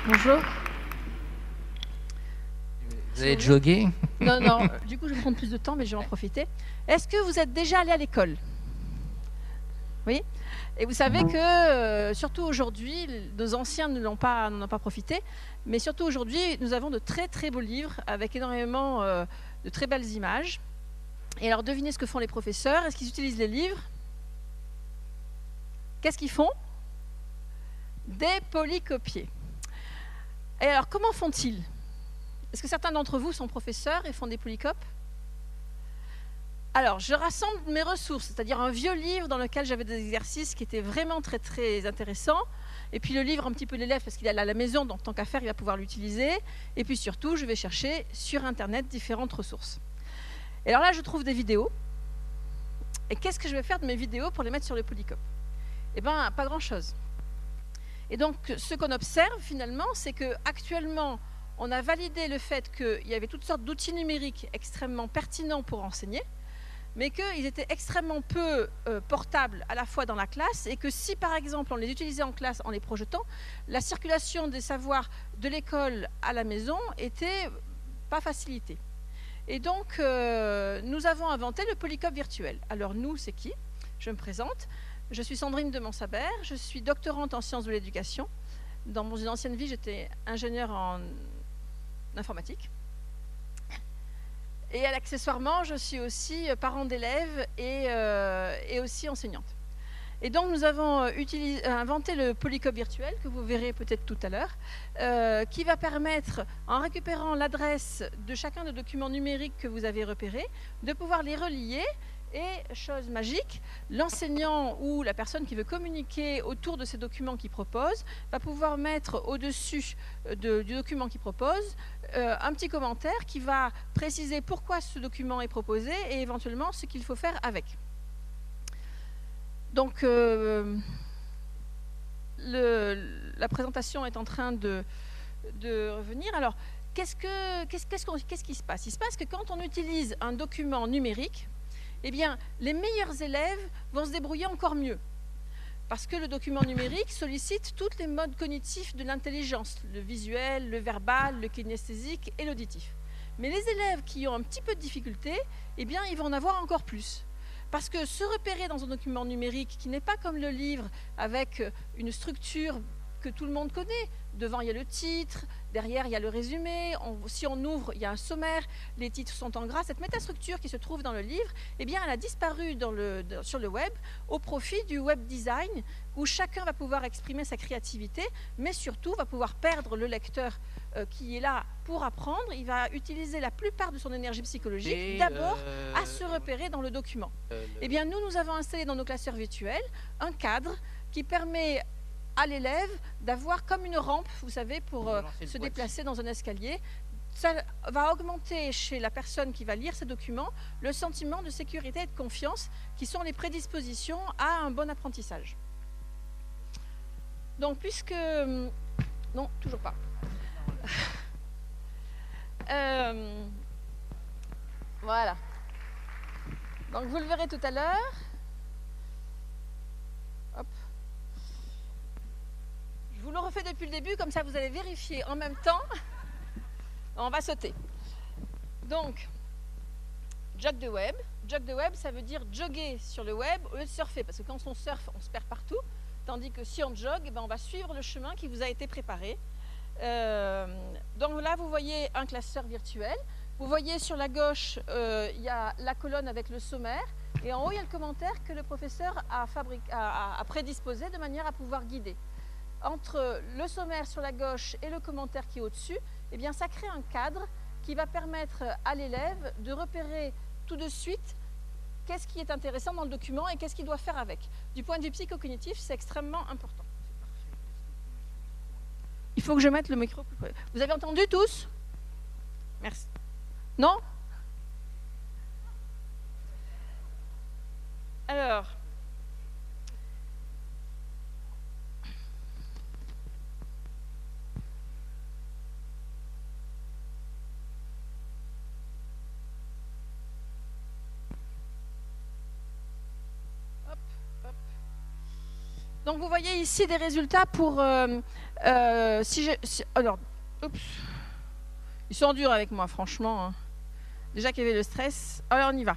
Bonjour. Vous allez jogger? Non, non, du coup je vais prendre plus de temps, mais je vais en profiter. Est-ce que vous êtes déjà allé à l'école? Oui. Et vous savez que, surtout aujourd'hui, nos anciens n'en ont pas profité, mais surtout aujourd'hui, nous avons de très très beaux livres avec énormément de très belles images. Et alors devinez ce que font les professeurs. Est-ce qu'ils utilisent les livres? Qu'est-ce qu'ils font? Des polycopiés. Et alors comment font-ils? Est-ce que certains d'entre vous sont professeurs et font des polycopes? Alors, je rassemble mes ressources, c'est-à-dire un vieux livre dans lequel j'avais des exercices qui étaient vraiment très très intéressants, et puis le livre un petit peu l'élève parce qu'il est à la maison, donc tant qu'à faire, il va pouvoir l'utiliser, et puis surtout, je vais chercher sur Internet différentes ressources. Et alors là, je trouve des vidéos, et qu'est-ce que je vais faire de mes vidéos pour les mettre sur le polycope? Eh bien, pas grand-chose. Et donc, ce qu'on observe finalement, c'est qu'actuellement, on a validé le fait qu'il y avait toutes sortes d'outils numériques extrêmement pertinents pour enseigner, mais qu'ils étaient extrêmement peu portables à la fois dans la classe, et que si par exemple on les utilisait en classe en les projetant, la circulation des savoirs de l'école à la maison était pas facilitée. Et donc nous avons inventé le polycope virtuel. Alors nous, c'est qui? Je me présente. Je suis Sandrine de Montsabert, je suis doctorante en sciences de l'éducation. Dans une ancienne vie, j'étais ingénieure en informatique. Et accessoirement, je suis aussi parent d'élèves et aussi enseignante. Et donc, nous avons inventé le polycope virtuel, que vous verrez peut-être tout à l'heure, qui va permettre, en récupérant l'adresse de chacun des documents numériques que vous avez repérés, de pouvoir les relier. Et, chose magique, l'enseignant ou la personne qui veut communiquer autour de ces documents qu'il propose va pouvoir mettre au-dessus du document qu'il propose un petit commentaire qui va préciser pourquoi ce document est proposé et éventuellement ce qu'il faut faire avec. Donc, la présentation est en train de revenir. Alors, qu'est-ce qui se passe? Il se passe que quand on utilise un document numérique, eh bien, les meilleurs élèves vont se débrouiller encore mieux. Parce que le document numérique sollicite tous les modes cognitifs de l'intelligence, le visuel, le verbal, le kinesthésique et l'auditif. Mais les élèves qui ont un petit peu de difficulté, eh bien, ils vont en avoir encore plus. Parce que se repérer dans un document numérique qui n'est pas comme le livre, avec une structure que tout le monde connaît. Devant, il y a le titre, derrière, il y a le résumé. Si on ouvre, il y a un sommaire, les titres sont en gras. Cette métastructure qui se trouve dans le livre, eh bien, elle a disparu sur le web au profit du web design, où chacun va pouvoir exprimer sa créativité, mais surtout va pouvoir perdre le lecteur qui est là pour apprendre. Il va utiliser la plupart de son énergie psychologique d'abord à se repérer dans le document. Eh bien, nous avons installé dans nos classeurs virtuels un cadre qui permet à l'élève d'avoir comme une rampe, vous savez, pour se déplacer dans un escalier. Ça va augmenter chez la personne qui va lire ces documents le sentiment de sécurité et de confiance qui sont les prédispositions à un bon apprentissage. Donc, puisque... Non, toujours pas. Voilà. Donc, vous le verrez tout à l'heure. Hop. Je vous le refais depuis le début, comme ça vous allez vérifier en même temps. On va sauter. Donc, jog de web. Jog de web, ça veut dire jogger sur le web au lieu de surfer. Parce que quand on surfe, on se perd partout. Tandis que si on jogue, eh ben, on va suivre le chemin qui vous a été préparé. Donc là, vous voyez un classeur virtuel. Vous voyez sur la gauche, il y a la colonne avec le sommaire. Et en haut, il y a le commentaire que le professeur a prédisposé de manière à pouvoir guider. Entre le sommaire sur la gauche et le commentaire qui est au-dessus, eh bien, ça crée un cadre qui va permettre à l'élève de repérer tout de suite qu'est-ce qui est intéressant dans le document et qu'est-ce qu'il doit faire avec. Du point de vue psychocognitif, c'est extrêmement important. Il faut que je mette le micro plus près. Vous avez entendu tous? Merci. Non? Alors... Donc vous voyez ici des résultats pour... alors, oups, ils sont durs avec moi, franchement. Déjà qu'il y avait le stress. Alors on y va.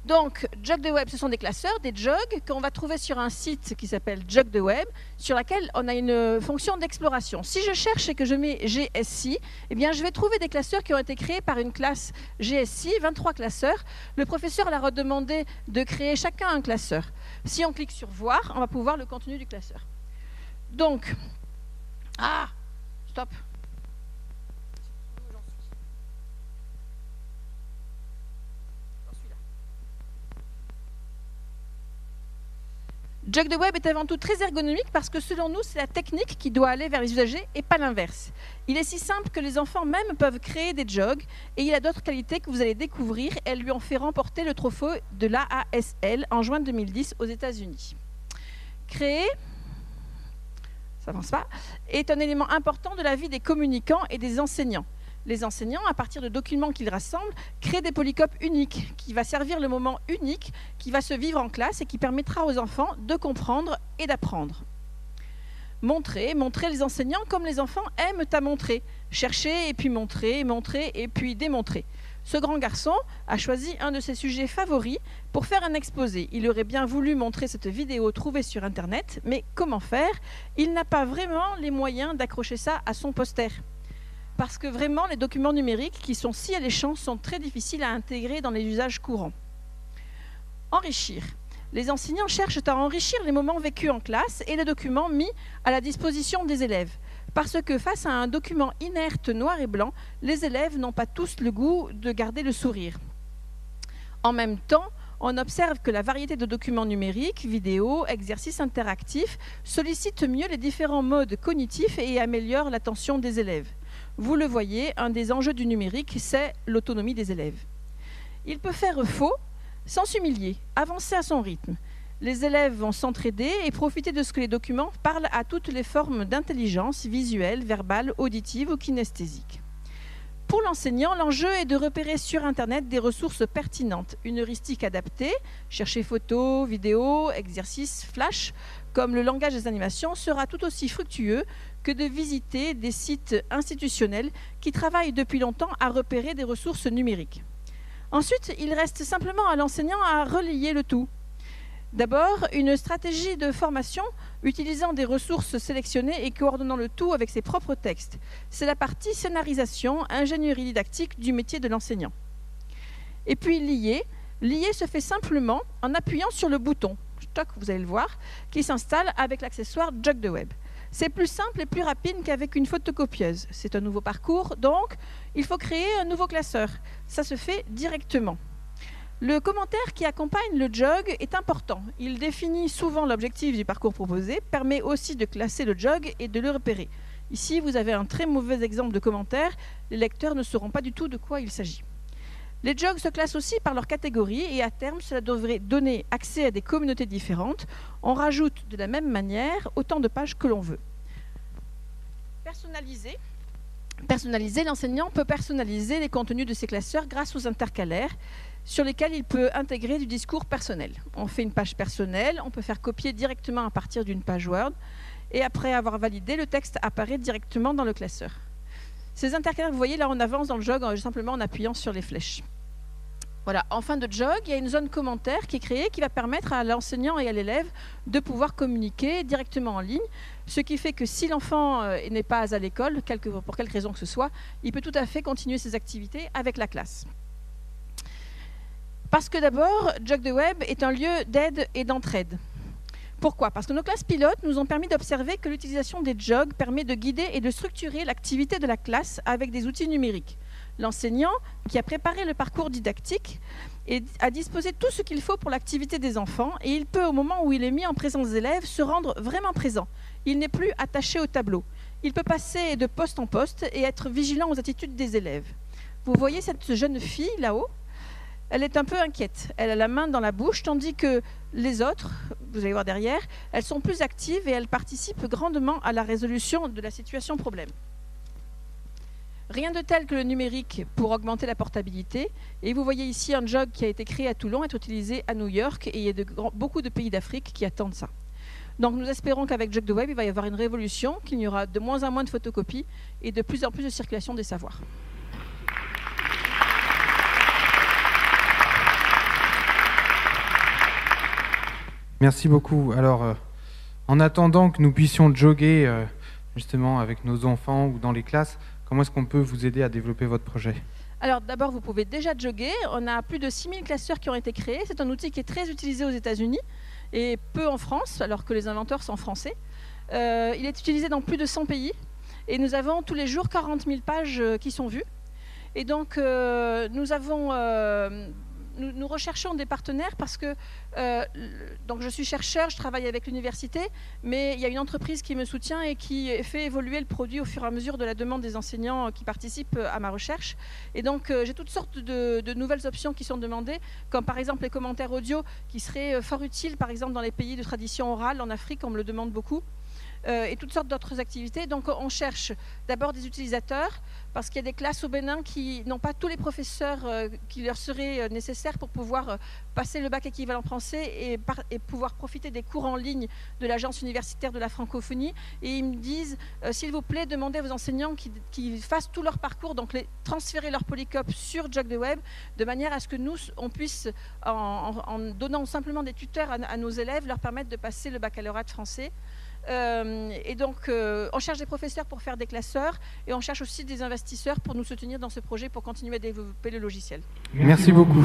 Donc, Jug the Web, ce sont des classeurs, des jogs qu'on va trouver sur un site qui s'appelle Jug the Web, sur laquelle on a une fonction d'exploration. Si je cherche et que je mets GSI, eh bien, je vais trouver des classeurs qui ont été créés par une classe GSI, 23 classeurs. Le professeur leur a demandé de créer chacun un classeur. Si on clique sur Voir, on va pouvoir le contenu du classeur. Donc, stop. Jug the Web est avant tout très ergonomique parce que selon nous, c'est la technique qui doit aller vers les usagers et pas l'inverse. Il est si simple que les enfants même peuvent créer des jogs et il a d'autres qualités que vous allez découvrir. Elles lui ont fait remporter le trophée de l'AASL en juin 2010 aux États-Unis. Créer, ça avance pas, est un élément important de la vie des communicants et des enseignants. Les enseignants, à partir de documents qu'ils rassemblent, créent des polycopes uniques, qui va servir le moment unique, qui va se vivre en classe et qui permettra aux enfants de comprendre et d'apprendre. Montrer les enseignants comme les enfants aiment à montrer. Chercher et puis montrer et puis démontrer. Ce grand garçon a choisi un de ses sujets favoris pour faire un exposé. Il aurait bien voulu montrer cette vidéo trouvée sur Internet, mais comment faire? Il n'a pas vraiment les moyens d'accrocher ça à son poster. Parce que vraiment, les documents numériques qui sont si alléchants sont très difficiles à intégrer dans les usages courants. Enrichir. Les enseignants cherchent à enrichir les moments vécus en classe et les documents mis à la disposition des élèves. Parce que face à un document inerte noir et blanc, les élèves n'ont pas tous le goût de garder le sourire. En même temps, on observe que la variété de documents numériques, vidéos, exercices interactifs sollicite mieux les différents modes cognitifs et améliore l'attention des élèves. Vous le voyez, un des enjeux du numérique, c'est l'autonomie des élèves. Il peut faire faux sans s'humilier, avancer à son rythme. Les élèves vont s'entraider et profiter de ce que les documents parlent à toutes les formes d'intelligence visuelle, verbale, auditive ou kinesthésique. Pour l'enseignant, l'enjeu est de repérer sur Internet des ressources pertinentes, une heuristique adaptée, chercher photos, vidéos, exercices, flash, comme le langage des animations, sera tout aussi fructueux que de visiter des sites institutionnels qui travaillent depuis longtemps à repérer des ressources numériques. Ensuite, il reste simplement à l'enseignant à relier le tout. D'abord, une stratégie de formation utilisant des ressources sélectionnées et coordonnant le tout avec ses propres textes. C'est la partie scénarisation, ingénierie didactique du métier de l'enseignant. Et puis lier. Lier se fait simplement en appuyant sur le bouton, vous allez le voir, qui s'installe avec l'accessoire Jug the Web. C'est plus simple et plus rapide qu'avec une photocopieuse. C'est un nouveau parcours, donc il faut créer un nouveau classeur. Ça se fait directement. Le commentaire qui accompagne le jog est important. Il définit souvent l'objectif du parcours proposé, permet aussi de classer le jog et de le repérer. Ici, vous avez un très mauvais exemple de commentaire. Les lecteurs ne sauront pas du tout de quoi il s'agit. Les jogs se classent aussi par leur catégorie et à terme, cela devrait donner accès à des communautés différentes. On rajoute de la même manière autant de pages que l'on veut. Personnaliser, l'enseignant peut personnaliser les contenus de ses classeurs grâce aux intercalaires sur lesquels il peut intégrer du discours personnel. On fait une page personnelle, on peut faire copier directement à partir d'une page Word et après avoir validé, le texte apparaît directement dans le classeur. Ces intercalaires, vous voyez, là on avance dans le jog simplement en appuyant sur les flèches. Voilà, en fin de jog, il y a une zone commentaire qui est créée qui va permettre à l'enseignant et à l'élève de pouvoir communiquer directement en ligne, ce qui fait que si l'enfant n'est pas à l'école, pour quelque raison que ce soit, il peut tout à fait continuer ses activités avec la classe. Parce que d'abord, Jug the Web est un lieu d'aide et d'entraide. Pourquoi? Parce que nos classes pilotes nous ont permis d'observer que l'utilisation des jogs permet de guider et de structurer l'activité de la classe avec des outils numériques. L'enseignant, qui a préparé le parcours didactique, a disposé tout ce qu'il faut pour l'activité des enfants et il peut, au moment où il est mis en présence des élèves, se rendre vraiment présent. Il n'est plus attaché au tableau. Il peut passer de poste en poste et être vigilant aux attitudes des élèves. Vous voyez cette jeune fille là-haut? Elle est un peu inquiète. Elle a la main dans la bouche, tandis que les autres, vous allez voir derrière, elles sont plus actives et elles participent grandement à la résolution de la situation problème. Rien de tel que le numérique pour augmenter la portabilité. Et vous voyez ici un jog qui a été créé à Toulon, est utilisé à New York et il y a beaucoup de pays d'Afrique qui attendent ça. Donc nous espérons qu'avec Jug the Web, il va y avoir une révolution, qu'il y aura de moins en moins de photocopies et de plus en plus de circulation des savoirs. Merci beaucoup. Alors, en attendant que nous puissions jogger justement avec nos enfants ou dans les classes, comment est-ce qu'on peut vous aider à développer votre projet ? Alors d'abord, vous pouvez déjà jogger. On a plus de 6000 classeurs qui ont été créés. C'est un outil qui est très utilisé aux États-Unis et peu en France, alors que les inventeurs sont français. Il est utilisé dans plus de 100 pays et nous avons tous les jours 40 000 pages qui sont vues. Et donc nous recherchons des partenaires parce que donc je suis chercheur, je travaille avec l'université, mais il y a une entreprise qui me soutient et qui fait évoluer le produit au fur et à mesure de la demande des enseignants qui participent à ma recherche. Et donc j'ai toutes sortes de nouvelles options qui sont demandées, comme par exemple les commentaires audio qui seraient fort utiles, par exemple dans les pays de tradition orale, en Afrique, on me le demande beaucoup. Et toutes sortes d'autres activités. Donc on cherche d'abord des utilisateurs, parce qu'il y a des classes au Bénin qui n'ont pas tous les professeurs qui leur seraient nécessaires pour pouvoir passer le bac équivalent français et pouvoir profiter des cours en ligne de l'Agence universitaire de la francophonie. Et ils me disent, s'il vous plaît, demandez à vos enseignants qu'ils fassent tout leur parcours, donc transférer leur polycope sur Jug the Web, de manière à ce que nous, on puisse, en donnant simplement des tuteurs à nos élèves, leur permettre de passer le baccalauréat de français. Et donc on cherche des professeurs pour faire des classeurs et on cherche aussi des investisseurs pour nous soutenir dans ce projet pour continuer à développer le logiciel. Merci beaucoup.